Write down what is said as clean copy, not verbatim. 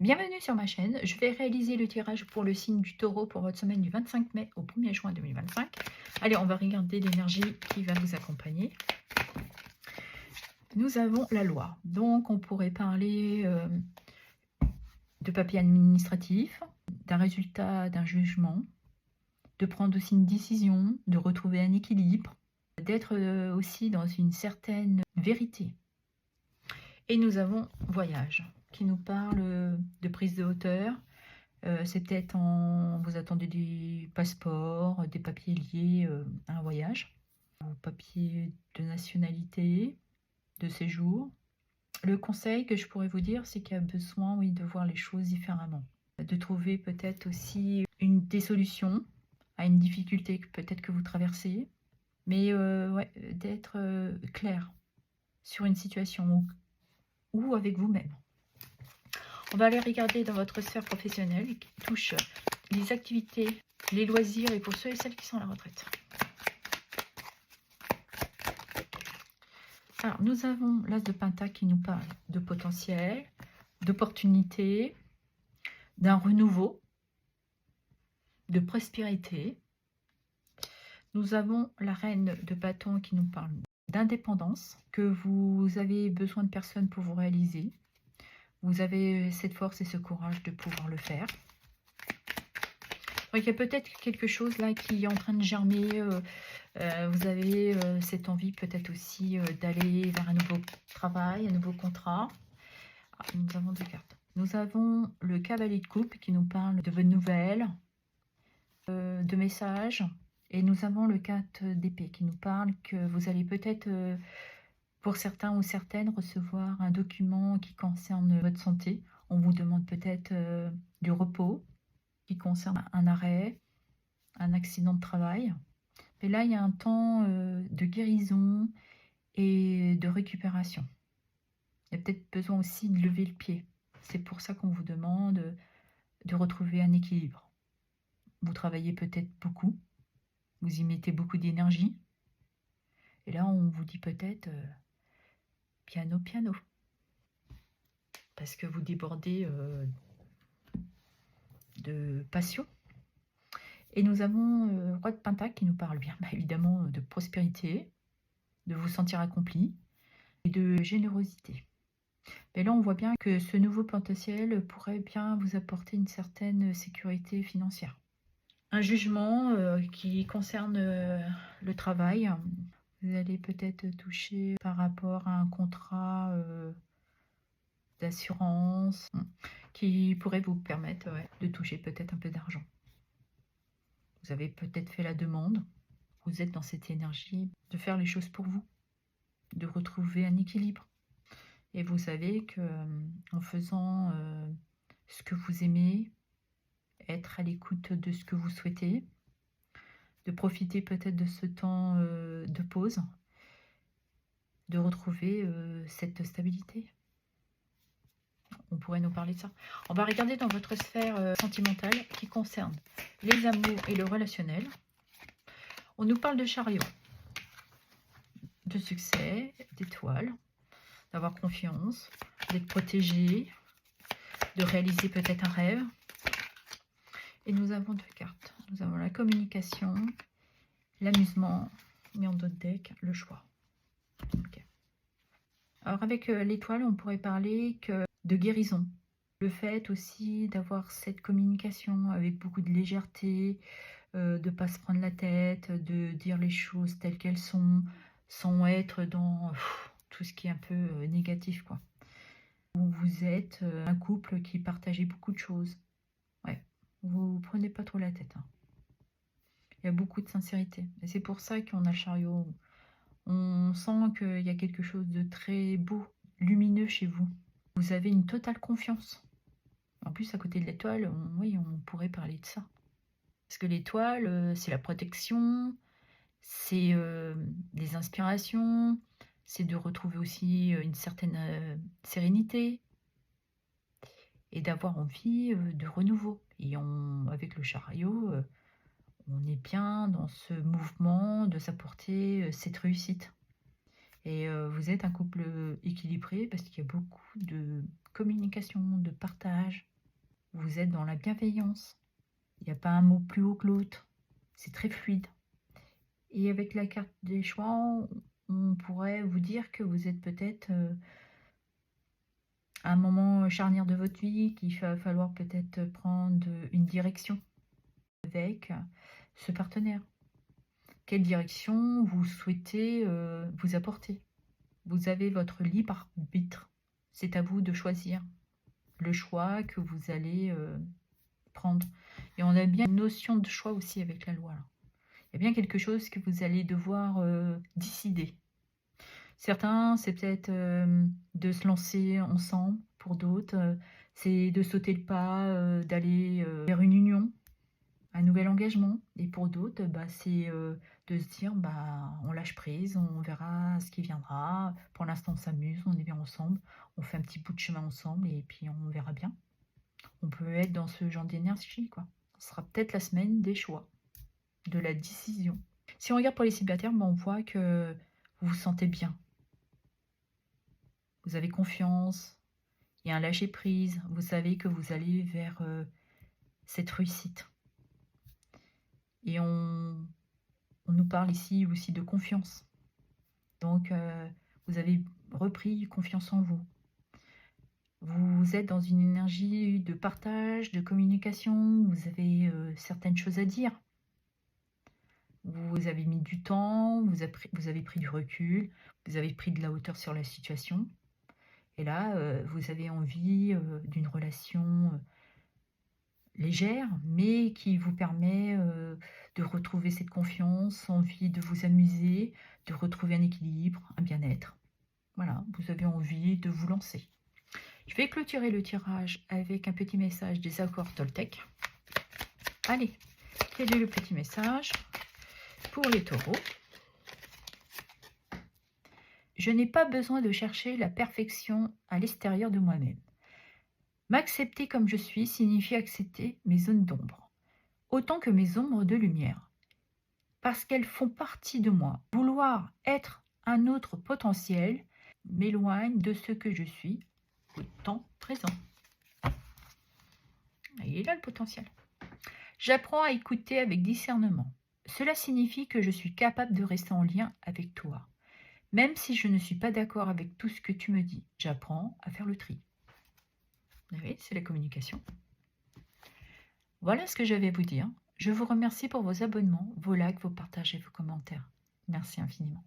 Bienvenue sur ma chaîne. Je vais réaliser le tirage pour le signe du Taureau pour votre semaine du 25 mai au 1er juin 2025. Allez, on va regarder l'énergie qui va vous accompagner. Nous avons la loi. Donc, on pourrait parler de papier administratif, d'un résultat d'un jugement, de prendre aussi une décision, de retrouver un équilibre, d'être aussi dans une certaine vérité. Et nous avons voyage, qui nous parle de prise de hauteur. C'est peut-être vous attendez des passeports, des papiers liés à un voyage, ou papiers de nationalité, de séjour. Le conseil que je pourrais vous dire, c'est qu'il y a besoin, oui, de voir les choses différemment. De trouver peut-être aussi des solutions à une difficulté peut-être que vous traversez, mais ouais, d'être clair sur une situation ou avec vous-même. On va aller regarder dans votre sphère professionnelle qui touche les activités, les loisirs et pour ceux et celles qui sont à la retraite. Alors, nous avons l'As de Pentacle qui nous parle de potentiel, d'opportunité, d'un renouveau, de prospérité. Nous avons la Reine de Bâton qui nous parle d'indépendance, que vous avez besoin de personnes pour vous réaliser. Vous avez cette force et ce courage de pouvoir le faire. Donc, il y a peut-être quelque chose là qui est en train de germer. Vous avez cette envie peut-être aussi d'aller vers un nouveau travail, un nouveau contrat. Ah, nous avons deux cartes. Nous avons le cavalier de coupe qui nous parle de bonnes nouvelles, de messages. Et nous avons le 4 d'épée qui nous parle que vous allez peut-être, pour certains ou certaines, recevoir un document qui concerne votre santé. On vous demande peut-être du repos, qui concerne un arrêt, un accident de travail. Et là, il y a un temps de guérison et de récupération. Il y a peut-être besoin aussi de lever le pied. C'est pour ça qu'on vous demande de retrouver un équilibre. Vous travaillez peut-être beaucoup, vous y mettez beaucoup d'énergie. Et là, on vous dit peut-être piano, piano. Parce que vous débordez de passion. Et nous avons Roi de Pentacle qui nous parle bien, évidemment, de prospérité, de vous sentir accompli et de générosité. Et là, on voit bien que ce nouveau potentiel pourrait bien vous apporter une certaine sécurité financière. Un jugement qui concerne le travail. Vous allez peut-être toucher par rapport à un contrat d'assurance qui pourrait vous permettre de toucher peut-être un peu d'argent. Vous avez peut-être fait la demande. Vous êtes dans cette énergie de faire les choses pour vous, de retrouver un équilibre. Et vous savez que en faisant ce que vous aimez, être à l'écoute de ce que vous souhaitez, de profiter peut-être de ce temps de pause, de retrouver cette stabilité. On pourrait nous parler de ça. On va regarder dans votre sphère sentimentale qui concerne les amours et le relationnel. On nous parle de chariot, de succès, d'étoiles, d'avoir confiance, d'être protégé, de réaliser peut-être un rêve. Et nous avons deux cartes. Nous avons la communication, l'amusement, mais en d'autres decks, le choix. Okay. Alors avec l'étoile, on pourrait parler de guérison. Le fait aussi d'avoir cette communication avec beaucoup de légèreté, de ne pas se prendre la tête, de dire les choses telles qu'elles sont, sans être dans tout ce qui est un peu négatif, quoi. Vous êtes un couple qui partagez beaucoup de choses. Ouais, vous ne prenez pas trop la tête. Hein. Il y a beaucoup de sincérité. Et c'est pour ça qu'on a le chariot. On sent qu'il y a quelque chose de très beau, lumineux chez vous. Vous avez une totale confiance. En plus, à côté de l'étoile, oui, on pourrait parler de ça. Parce que l'étoile, c'est la protection, c'est des inspirations, c'est de retrouver aussi une certaine sérénité et d'avoir envie de renouveau. Et avec le chariot, on est bien dans ce mouvement de s'apporter cette réussite. Et vous êtes un couple équilibré parce qu'il y a beaucoup de communication, de partage. Vous êtes dans la bienveillance. Il n'y a pas un mot plus haut que l'autre. C'est très fluide. Et avec la carte des choix, on pourrait vous dire que vous êtes peut-être à un moment charnière de votre vie, qu'il va falloir peut-être prendre une direction avec ce partenaire. Quelle direction vous souhaitez vous apporter? Vous avez votre libre arbitre. C'est à vous de choisir le choix que vous allez prendre. Et on a bien une notion de choix aussi avec la loi, là. Il y a bien quelque chose que vous allez devoir décider. Certains, c'est peut-être de se lancer ensemble. Pour d'autres, c'est de sauter le pas, d'aller vers une union, un nouvel engagement. Et pour d'autres, c'est de se dire, on lâche prise, on verra ce qui viendra. Pour l'instant, on s'amuse, on est bien ensemble, on fait un petit bout de chemin ensemble et puis on verra bien. On peut être dans ce genre d'énergie, quoi. Ce sera peut-être la semaine des choix, de la décision. Si on regarde pour les célibataires, on voit que vous vous sentez bien. Vous avez confiance, il y a un lâcher-prise, vous savez que vous allez vers cette réussite. Et on nous parle ici aussi de confiance. Donc, vous avez repris confiance en vous. Vous êtes dans une énergie de partage, de communication, vous avez certaines choses à dire. Vous avez mis du temps, vous avez pris du recul, vous avez pris de la hauteur sur la situation. Et là, vous avez envie d'une relation légère, mais qui vous permet de retrouver cette confiance, envie de vous amuser, de retrouver un équilibre, un bien-être. Voilà, vous avez envie de vous lancer. Je vais clôturer le tirage avec un petit message des accords Toltec. Allez, quel est le petit message pour les taureaux? Je n'ai pas besoin de chercher la perfection à l'extérieur de moi-même. M'accepter comme je suis signifie accepter mes zones d'ombre, autant que mes ombres de lumière, parce qu'elles font partie de moi. Vouloir être un autre potentiel m'éloigne de ce que je suis au temps présent. Il est là le potentiel. J'apprends à écouter avec discernement. Cela signifie que je suis capable de rester en lien avec toi. Même si je ne suis pas d'accord avec tout ce que tu me dis, j'apprends à faire le tri. Vous voyez, c'est la communication. Voilà ce que j'avais à vous dire. Je vous remercie pour vos abonnements, vos likes, vos partages et vos commentaires. Merci infiniment.